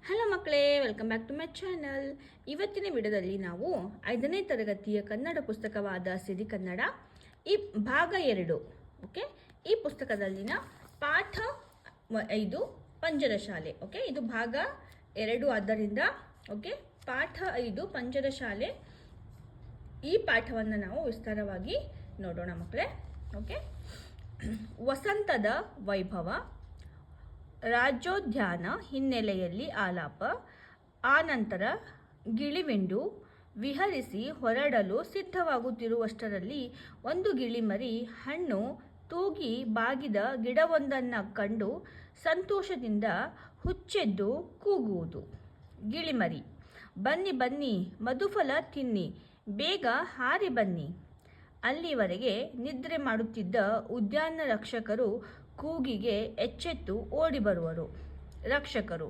Hello ಮಕ್ಕಳೇ, welcome back to my channel. ಇವತ್ತಿನ ವಿಡಿಯೋದಲ್ಲಿ ನಾವು 5ನೇ ತರಗತಿಯ ಕನ್ನಡ ಪುಸ್ತಕವಾದ ಸಿರಿ ಕನ್ನಡ ಈ ಭಾಗ 2 ಓಕೆ. ಈ ಪುಸ್ತಕದಲ್ಲಿನ ಪಾಠ 5 ಪಂಜರಶಾಲೆ. ಓಕೆ, ಇದು ಭಾಗ 2 ಆದ್ದರಿಂದ ಓಕೆ, ಪಾಠ 5 ಪಂಜರಶಾಲೆ. ಈ ಪಾಠವನ್ನು ನಾವು ವಿಸ್ತಾರವಾಗಿ ನೋಡೋಣ ಮಕ್ಕಳೇ. ಓಕೆ, ವಸಂತದ ವೈಭವ, ರಾಜ್ಯೋದ್ಯಾನ ಹಿನ್ನೆಲೆಯಲ್ಲಿ ಆಲಾಪ, ಆನಂತರ ಗಿಳಿವಿಂಡು ವಿಹರಿಸಿ ಹೊರಡಲು ಸಿದ್ಧವಾಗುತ್ತಿರುವಷ್ಟರಲ್ಲಿ ಒಂದು ಗಿಳಿಮರಿ ಹಣ್ಣು ತೂಗಿ ಬಾಗಿದ ಗಿಡವೊಂದನ್ನು ಕಂಡು ಸಂತೋಷದಿಂದ ಹುಚ್ಚೆದ್ದು ಕೂಗುವುದು. ಗಿಳಿಮರಿ, ಬನ್ನಿ ಬನ್ನಿ, ಮಧುಫಲ ತಿನ್ನಿ, ಬೇಗ ಹಾರಿ ಬನ್ನಿ. ಅಲ್ಲಿವರೆಗೆ ನಿದ್ರೆ ಮಾಡುತ್ತಿದ್ದ ಉದ್ಯಾನ ರಕ್ಷಕರು ಕೂಗಿಗೆ ಎಚ್ಚೆತ್ತು ಓಡಿ ಬರುವರು. ರಕ್ಷಕರು,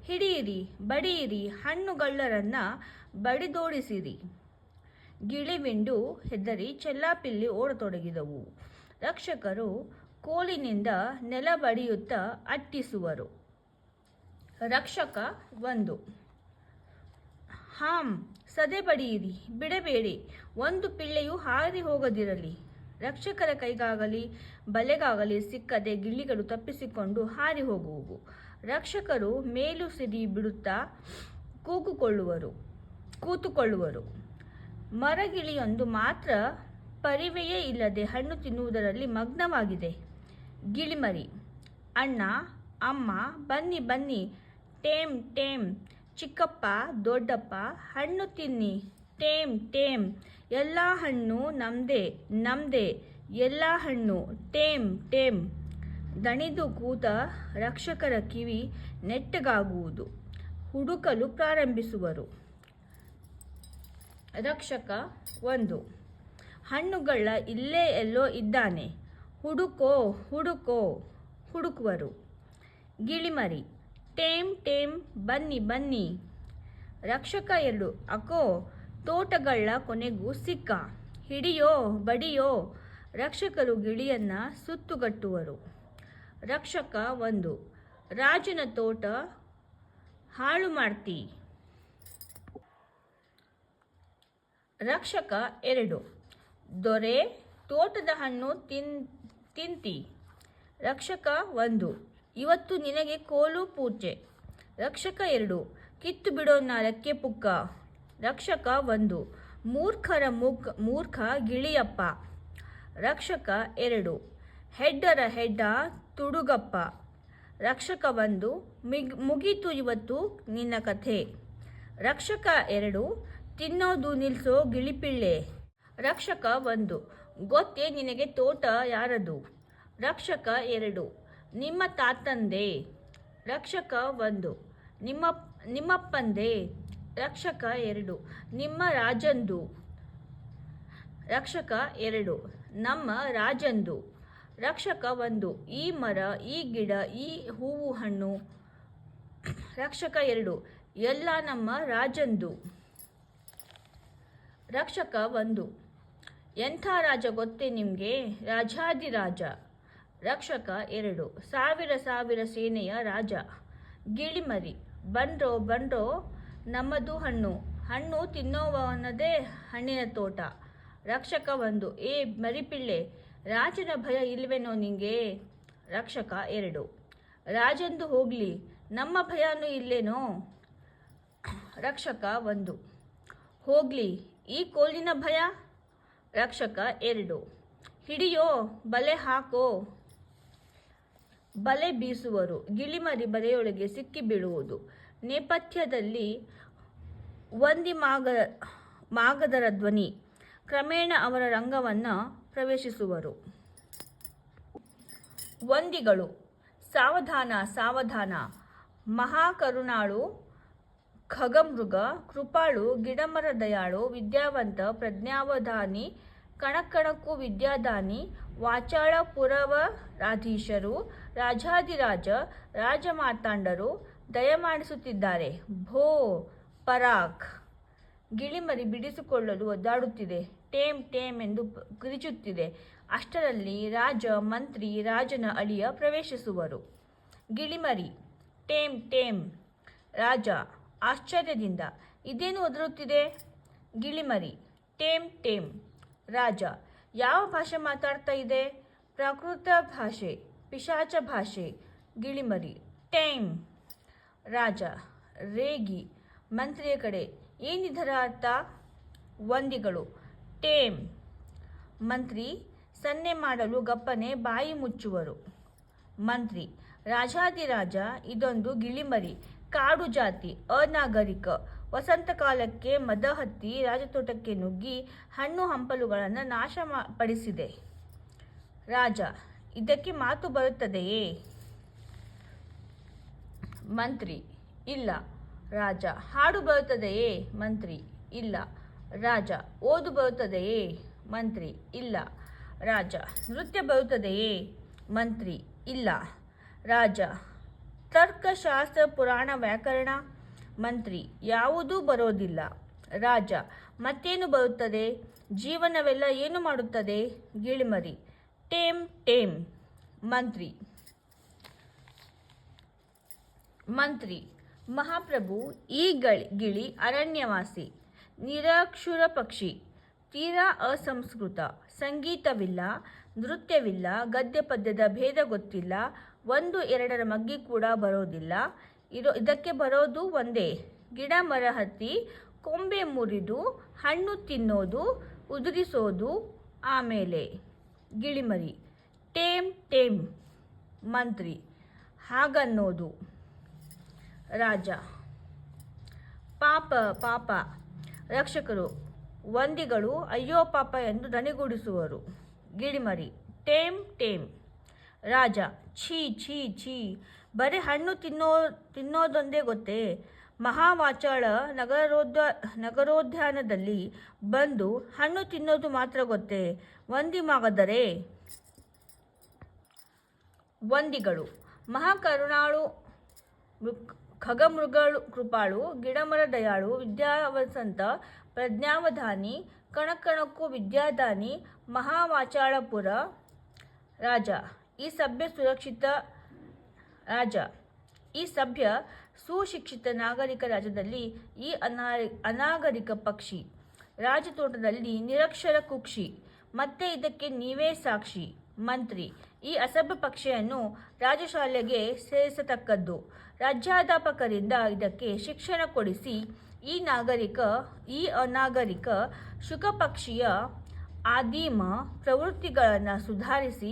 ಹಿಡಿಯಿರಿ, ಬಡಿಯಿರಿ, ಹಣ್ಣುಗಳ್ಳರನ್ನು ಬಡಿದೋಡಿಸಿರಿ. ಗಿಳಿವಿಂಡು ಹೆದರಿ ಚೆಲ್ಲಾಪಿಲ್ಲಿ ಓಡತೊಡಗಿದವು. ರಕ್ಷಕರು ಕೋಲಿನಿಂದ ನೆಲ ಬಡಿಯುತ್ತಾ ಅಟ್ಟಿಸುವರು. ರಕ್ಷಕ 1, ಹಾಂ, ಸದೆ ಬಡಿಯಿರಿ, ಬಿಡಬೇಡಿ, ಒಂದು ಪಿಳ್ಳೆಯೂ ಹಾರಿ ಹೋಗದಿರಲಿ. ರಕ್ಷಕರ ಕೈಗಾಗಲಿ ಬಲೆಗಾಗಲಿ ಸಿಕ್ಕದೆ ಗಿಳಿಗಳು ತಪ್ಪಿಸಿಕೊಂಡು ಹಾರಿ ಹೋಗುವು. ರಕ್ಷಕರು ಮೇಲು ಸಿಡಿ ಬಿಡುತ್ತಾ ಕೂತುಕೊಳ್ಳುವರು. ಮರಗಿಳಿಯೊಂದು ಮಾತ್ರ ಪರಿವೆಯೇ ಇಲ್ಲದೆ ಹಣ್ಣು ತಿನ್ನುವುದರಲ್ಲಿ ಮಗ್ನವಾಗಿದೆ. ಗಿಳಿಮರಿ, ಅಣ್ಣ, ಅಮ್ಮ, ಬನ್ನಿ ಬನ್ನಿ, ಟೇಮ್ ಟೇಮ್, ಚಿಕ್ಕಪ್ಪ, ದೊಡ್ಡಪ್ಪ, ಹಣ್ಣು ತಿನ್ನಿ, ಟೇಮ್ ಟೇಮ್, ಎಲ್ಲ ಹಣ್ಣು ನಮ್ದೇ ನಮ್ದೇ, ಎಲ್ಲ ಹಣ್ಣು ಟೇಮ್ ಟೇಮ್. ದಣಿದು ಕೂತ ರಕ್ಷಕರ ಕಿವಿ ನೆಟ್ಟಗಾಗುವುದು. ಹುಡುಕಲು ಪ್ರಾರಂಭಿಸುವರು. ರಕ್ಷಕ 1, ಹಣ್ಣುಗಳ ಇಲ್ಲೇ ಎಲ್ಲೋ ಇದ್ದಾನೆ, ಹುಡುಕೋ ಹುಡುಕೋ. ಹುಡುಕುವರು. ಗಿಳಿಮರಿ, ಟೇಮ್ ಟೇಮ್, ಬನ್ನಿ ಬನ್ನಿ. ರಕ್ಷಕ 2, ಅಕೋ, ತೋಟಗಳ ಕೊನೆಗೂ ಸಿಕ್ಕ, ಹಿಡಿಯೋ ಬಡಿಯೋ. ರಕ್ಷಕರು ಗಿಳಿಯನ್ನ ಸುತ್ತುಗಟ್ಟುವರು. ರಕ್ಷಕ 1, ರಾಜನ ತೋಟ ಹಾಳು ಮಾಡ್ತಿ. ರಕ್ಷಕ 2, ದೊರೆ, ತೋಟದ ಹಣ್ಣು ತಿಂತಿ. ರಕ್ಷಕ 1, ಇವತ್ತು ನಿನಗೆ ಕೋಲು ಪೂಜೆ. ರಕ್ಷಕ 2, ಕಿತ್ತು ಬಿಡೋಣ ರೆಕ್ಕೆ ಪುಕ್ಕ. ರಕ್ಷಕ 1, ಮೂರ್ಖರ ಮೂರ್ಖ ಗಿಳಿಯಪ್ಪ. ರಕ್ಷಕ 2, ಹೆಡ್ಡರ ಹೆಡ್ಡ ತುಡುಗಪ್ಪ. ರಕ್ಷಕ 1, ಮುಗೀತು ಇವತ್ತು ನಿನ್ನ ಕಥೆ. ರಕ್ಷಕ 2, ತಿನ್ನೋದು ನಿಲ್ಸೋ ಗಿಳಿಪಿಳ್ಳೆ. ರಕ್ಷಕ 1, ಗೊತ್ತೇ ನಿನಗೆ ತೋಟ ಯಾರದು. ರಕ್ಷಕ 2, ನಿಮ್ಮ ತಾತಂದೆ. ರಕ್ಷಕ 1, ನಿಮ್ಮಪ್ಪಂದೆ. ರಕ್ಷಕ 2, ನಿಮ್ಮ ರಾಜಂದು. ರಕ್ಷಕ 2, ನಮ್ಮ ರಾಜಂದು. ರಕ್ಷಕ 1, ಈ ಮರ, ಈ ಗಿಡ, ಈ ಹೂವು ಹಣ್ಣು. ರಕ್ಷಕ 2, ಎಲ್ಲ ನಮ್ಮ ರಾಜಂದು. ರಕ್ಷಕ 1, ಎಂಥ ರಾಜ ಗೊತ್ತೇ ನಿಮಗೆ, ರಾಜಾದಿರಾಜ. ರಕ್ಷಕ 2, ಸಾವಿರ ಸಾವಿರ ಸೇನೆಯ ರಾಜ. ಗಿಳಿಮರಿ, ಬನ್ರೋ ಬನ್ರೋ, ನಮ್ಮದು ಹಣ್ಣು ತಿನ್ನೋವನದೇ ಹಣ್ಣಿನ ತೋಟ. ರಕ್ಷಕ 1, ಏ ಮರಿಪಿಳ್ಳೆ, ರಾಜನ ಭಯ ಇಲ್ವೇನೋ ನಿಂಗೆ. ರಕ್ಷಕ 2, ರಾಜಂದು ಹೋಗ್ಲಿ, ನಮ್ಮ ಭಯನೂ ಇಲ್ಲೇನೋ. ರಕ್ಷಕ 1, ಹೋಗ್ಲಿ, ಈ ಕೋಲಿನ ಭಯ. ರಕ್ಷಕ 2, ಹಿಡಿಯೋ, ಬಲೆ ಹಾಕೋ. ಬಲೆ ಬೀಸುವರು. ಗಿಳಿಮರಿ ಬಲೆಯೊಳಗೆ ಸಿಕ್ಕಿ ಬೀಳುವುದು. ನೇಪಥ್ಯದಲ್ಲಿ ಮಾಗದರ ಧ್ವನಿ. ಕ್ರಮೇಣ ಅವರ ರಂಗವನ್ನು ಪ್ರವೇಶಿಸುವರು. ವಂದಿಗಳು, ಸಾವಧಾನ ಸಾವಧಾನ, ಮಹಾಕರುಣಾಳು, ಖಗಮೃಗ, ಕೃಪಾಳು, ಗಿಡಮರ ದಯಾಳು, ವಿದ್ಯಾವಂತ, ಪ್ರಜ್ಞಾವಧಾನಿ, ಕಣಕಣಕ್ಕೂ ವಿದ್ಯಾದಾನಿ, ವಾಚಾಳ ಪುರವರಾಧೀಶರು, ರಾಜಾದಿರಾಜ, ರಾಜಮಾರ್ತಾಂಡರು ದಯಮಾಡಿಸುತ್ತಿದ್ದಾರೆ. ಭೋ ಪರಾಕ್. ಗಿಳಿಮರಿ ಬಿಡಿಸಿಕೊಳ್ಳಲು ಒದ್ದಾಡುತ್ತಿದೆ. ಟೇಮ್ ಟೇಮ್ ಎಂದು ಕಿರಿಚುತ್ತಿದೆ. ಅಷ್ಟರಲ್ಲಿ ರಾಜ, ಮಂತ್ರಿ, ರಾಜನ ಅಳಿಯ ಪ್ರವೇಶಿಸುವರು. ಗಿಳಿಮರಿ, ಟೇಮ್ ಟೇಮ್, ರಾಜ ಆಶ್ಚರ್ಯದಿಂದ, ಇದೇನು ಒದರುತ್ತಿದೆ? ಗಿಳಿಮರಿ, ಟೇಮ್ ಟೇಮ್. ರಾಜ, ಯಾವ ಭಾಷೆ ಮಾತಾಡ್ತಾ ಇದೆ? ಪ್ರಾಕೃತ ಭಾಷೆ, ಪಿಶಾಚ ಭಾಷೆ. ಗಿಳಿಮರಿ, ಟೇಮ್. ರಾಜ ರೇಗಿ ಮಂತ್ರಿಯ ಕಡೆ, ಏನಿದರ ಅರ್ಥ? ವಂದಿಗಳು, ಟೇಮ್. ಮಂತ್ರಿ ಸನ್ನೆ ಮಾಡಲು ಗಪ್ಪನೆ ಬಾಯಿ ಮುಚ್ಚುವರು. ಮಂತ್ರಿ, ರಾಜಾದಿರಾಜ, ಇದೊಂದು ಗಿಳಿಮರಿ, ಕಾಡು ಜಾತಿ, ಅನಾಗರಿಕ. ವಸಂತಕಾಲಕ್ಕೆ ಮದ ಹತ್ತಿ ರಾಜತೋಟಕ್ಕೆ ನುಗ್ಗಿ ಹಣ್ಣು ಹಂಪಲುಗಳನ್ನು ಪಡಿಸಿದೆ. ರಾಜ, ಇದಕ್ಕೆ ಮಾತು ಬರುತ್ತದೆಯೇ? ಮಂತ್ರಿ, ಇಲ್ಲ. ರಾಜ, ಹಾಡು ಬರುತ್ತದೆಯೇ? ಮಂತ್ರಿ, ಇಲ್ಲ. ರಾಜ, ಓದು ಬರುತ್ತದೆಯೇ? ಮಂತ್ರಿ, ಇಲ್ಲ. ರಾಜ, ನೃತ್ಯ ಬರುತ್ತದೆಯೇ? ಮಂತ್ರಿ, ಇಲ್ಲ. ರಾಜ, ತರ್ಕಶಾಸ್ತ್ರ, ಪುರಾಣ, ವ್ಯಾಕರಣ? ಮಂತ್ರಿ, ಯಾವುದೂ ಬರೋದಿಲ್ಲ. ರಾಜ, ಮತ್ತೇನು ಬರುತ್ತದೆ? ಜೀವನವೆಲ್ಲ ಏನು ಮಾಡುತ್ತದೆ? ಗಿಳಿಮರಿ, ಟೇಮ್ ಟೇಮ್. ಮಂತ್ರಿ, ಮಹಾಪ್ರಭು, ಈ ಗಿಳಿ ಅರಣ್ಯವಾಸಿ, ನಿರಕ್ಷರ ಪಕ್ಷಿ, ತೀರಾ ಅಸಂಸ್ಕೃತ. ಸಂಗೀತವಿಲ್ಲ, ನೃತ್ಯವಿಲ್ಲ, ಗದ್ಯ ಪದ್ಯದ ಭೇದ ಗೊತ್ತಿಲ್ಲ, 1-2ರ ಮಗ್ಗಿ ಕೂಡ ಬರೋದಿಲ್ಲ. ಇದಕ್ಕೆ ಬರೋದು ಒಂದೇ, ಗಿಡ ಮರ ಹತ್ತಿ ಕೊಂಬೆ ಮುರಿದು ಹಣ್ಣು ತಿನ್ನೋದು, ಉದುರಿಸೋದು, ಆಮೇಲೆ. ಗಿಳಿಮರಿ, ಟೇಮ್ ಟೇಮ್. ಮಂತ್ರಿ, ಹಾಗನ್ನೋದು. ರಾಜ, ಪಾಪ ಪಾಪ. ರಕ್ಷಕರು, ವಂದಿಗಳು ಅಯ್ಯೋ ಪಾಪ ಎಂದು ದನಿಗೂಡಿಸುವರು. ಗಿಳಿಮರಿ, ಟೇಮ್ ಟೇಮ್. ರಾಜ, ಛೀ ಛೀ ಛೀ, ಬರೀ ಹಣ್ಣು ತಿನ್ನೋದೊಂದೇ ಗೊತ್ತೇ? ಮಹಾವಾಚಾಳ ನಗರೋದ್ಯಾನದಲ್ಲಿ ಬಂದು ಹಣ್ಣು ತಿನ್ನೋದು ಮಾತ್ರ ಗೊತ್ತೇ? ವಂದಿಮಾಗದರೆ? ವಂದಿಗಳು, ಮಹಾಕರುಣಾಳು, ಖಗಮೃಗಳು, ಕೃಪಾಳು, ಗಿಡಮರ ದಯಾಳು, ವಿದ್ಯಾವಸಂತ, ಪ್ರಜ್ಞಾವಧಾನಿ, ಕಣಕಣಕ್ಕೂ ವಿದ್ಯಾದಾನಿ, ಮಹಾವಾಚಾಳಪುರ. ರಾಜ, ಈ ಸಭ್ಯ ಸುಶಿಕ್ಷಿತ ನಾಗರಿಕ ರಾಜ್ಯದಲ್ಲಿ ಈ ಅನಾಗರಿಕ ಪಕ್ಷಿ, ರಾಜತೋಟದಲ್ಲಿ ನಿರಕ್ಷರ ಕುಕ್ಷಿ, ಮತ್ತೆ ಇದಕ್ಕೆ ನೀವೇ ಸಾಕ್ಷಿ. ಮಂತ್ರಿ, ಈ ಅಸಭ್ಯ ಪಕ್ಷಿಯನ್ನು ರಾಜಶಾಲೆಗೆ ಸೇರಿಸತಕ್ಕದ್ದು. ರಾಜ್ಯಾಧ್ಯಾಪಕರಿಂದ ಇದಕ್ಕೆ ಶಿಕ್ಷಣ ಕೊಡಿಸಿ ಈ ಅನಾಗರಿಕ ಶುಕಪಕ್ಷಿಯ ಆದಿಮ ಪ್ರವೃತ್ತಿಗಳನ್ನು ಸುಧಾರಿಸಿ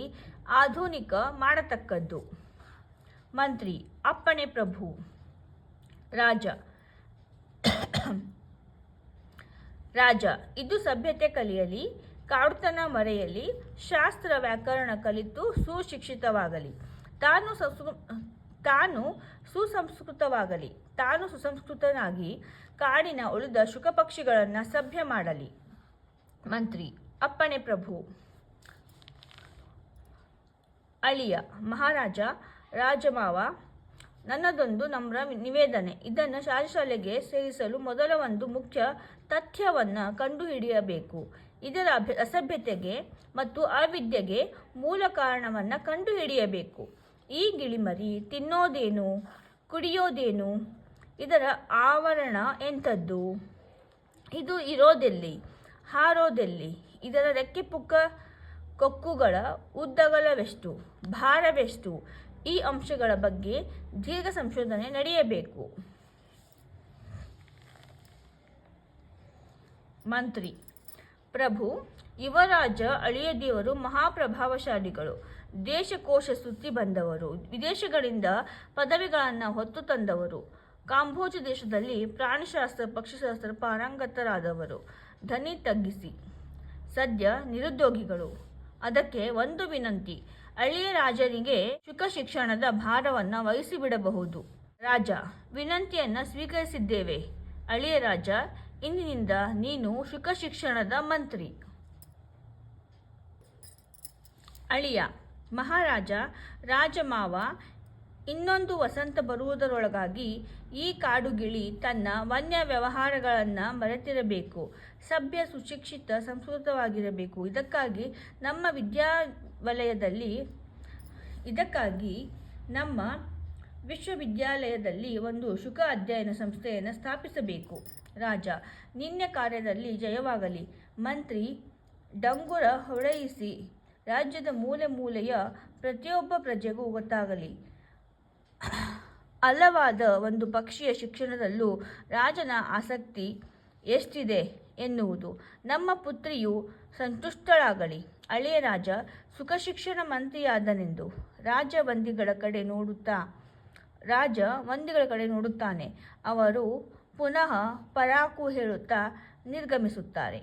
ಆಧುನಿಕ ಮಾಡತಕ್ಕದ್ದು. ಮಂತ್ರಿ, ಅಪ್ಪಣೆ ಪ್ರಭು. ರಾಜ, ಇದು ಸಭ್ಯತೆ ಕಲಿಯಲಿ, ಕಾಡುತನ ಮರೆಯಲಿ, ಶಾಸ್ತ್ರ ವ್ಯಾಕರಣ ಕಲಿತು ಸುಶಿಕ್ಷಿತವಾಗಲಿ, ತಾನು ಸುಸಂಸ್ಕೃತವಾಗಲಿ, ತಾನು ಸುಸಂಸ್ಕೃತನಾಗಿ ಕಾಡಿನ ಉಳಿದ ಶುಕಪಕ್ಷಿಗಳನ್ನು ಸಭ್ಯ ಮಾಡಲಿ. ಮಂತ್ರಿ, ಅಪ್ಪಣೆ ಪ್ರಭು. ಅಳಿಯ, ಮಹಾರಾಜ, ರಾಜಮಾವ, ನನ್ನದೊಂದು ನಮ್ರ ನಿವೇದನೆ. ಇದನ್ನು ರಾಜಶಾಲೆಗೆ ಸೇರಿಸಲು ಮೊದಲ ಒಂದು ಮುಖ್ಯ ತಥ್ಯವನ್ನು ಕಂಡುಹಿಡಿಯಬೇಕು. ಇದರ ಅಸಭ್ಯತೆಗೆ ಮತ್ತು ಅವಿದ್ಯೆಗೆ ಮೂಲ ಕಾರಣವನ್ನು ಕಂಡುಹಿಡಿಯಬೇಕು. ಈ ಗಿಳಿಮರಿ ತಿನ್ನೋದೇನು, ಕುಡಿಯೋದೇನು, ಇದರ ಆವರಣ ಎಂಥದ್ದು, ಇದು ಇರೋದೆಲ್ಲಿ, ಹಾರೋದೆಲ್ಲಿ, ಇದರ ರೆಕ್ಕೆ ಪುಕ್ಕ ಕೊಕ್ಕುಗಳ ಉದ್ದಗಲವೆಷ್ಟು, ಭಾರವೆಷ್ಟು, ಈ ಅಂಶಗಳ ಬಗ್ಗೆ ದೀರ್ಘ ಸಂಶೋಧನೆ ನಡೆಯಬೇಕು. ಮಂತ್ರಿ, ಪ್ರಭು, ಯುವರಾಜ ಅಳಿಯದೇವರು ಮಹಾಪ್ರಭಾವಶಾಲಿಗಳು, ದೇಶಕೋಶ ಸುತ್ತಿ ಬಂದವರು, ವಿದೇಶಗಳಿಂದ ಪದವಿಗಳನ್ನು ಹೊತ್ತು ತಂದವರು, ಕಾಂಬೋಜ ದೇಶದಲ್ಲಿ ಪ್ರಾಣಿಶಾಸ್ತ್ರ ಪಕ್ಷಿಶಾಸ್ತ್ರ ಪಾರಂಗತರಾದವರು, ಧ್ವನಿ ತಗ್ಗಿಸಿ. ಸದ್ಯ ನಿರುದ್ಯೋಗಿಗಳು. ಅದಕ್ಕೆ ಒಂದು ವಿನಂತಿ, ಅಳಿಯ ರಾಜನಿಗೆ ಶುಕ ಶಿಕ್ಷಣದ ಭಾರವನ್ನು ವಹಿಸಿಬಿಡಬಹುದು. ರಾಜ, ವಿನಂತಿಯನ್ನು ಸ್ವೀಕರಿಸಿದ್ದೇವೆ. ಅಳಿಯ ರಾಜ, ಇಂದಿನಿಂದ ನೀನು ಶುಕ ಶಿಕ್ಷಣದ ಮಂತ್ರಿ. ಅಳಿಯ, ಮಹಾರಾಜ, ರಾಜಮಾವ, ಇನ್ನೊಂದು ವಸಂತ ಬರುವುದರೊಳಗಾಗಿ ಈ ಕಾಡುಗಿಳಿ ತನ್ನ ವನ್ಯ ವ್ಯವಹಾರಗಳನ್ನು ಮರೆತಿರಬೇಕು, ಸಭ್ಯ ಸುಶಿಕ್ಷಿತ ಸಂಸ್ಕೃತವಾಗಿರಬೇಕು. ಇದಕ್ಕಾಗಿ ನಮ್ಮ ವಿಶ್ವವಿದ್ಯಾಲಯದಲ್ಲಿ ಒಂದು ಶುಕ ಅಧ್ಯಯನ ಸಂಸ್ಥೆಯನ್ನು ಸ್ಥಾಪಿಸಬೇಕು. ರಾಜ: ನಿನ್ನ ಕಾರ್ಯದಲ್ಲಿ ಜಯವಾಗಲಿ. ಮಂತ್ರಿ ಡಂಗುರ ಹೊಡೆಯಿಸಿ ರಾಜ್ಯದ ಮೂಲೆ ಮೂಲೆಯ ಪ್ರತಿಯೊಬ್ಬ ಪ್ರಜೆಗೂ ಗೊತ್ತಾಗಲಿ. ಅಲ್ಲವಾದ ಒಂದು ಪಕ್ಷಿಯ ಶಿಕ್ಷಣದಲ್ಲೂ ರಾಜನ ಆಸಕ್ತಿ ಎಷ್ಟಿದೆ ಎನ್ನುವುದು. ನಮ್ಮ ಪುತ್ರಿಯು ಸಂತುಷ್ಟಳಾಗಲಿ. ಹಳೆಯ ರಾಜ ಸುಖಶಿಕ್ಷಣ ಮಂತ್ರಿಯಾದನೆಂದು ರಾಜ ವಂದಿಗಳ ಕಡೆ ನೋಡುತ್ತಾನೆ. ಅವರು ಪುನಃ ಪರಾಕು ಹೇಳುತ್ತಾ ನಿರ್ಗಮಿಸುತ್ತಾರೆ.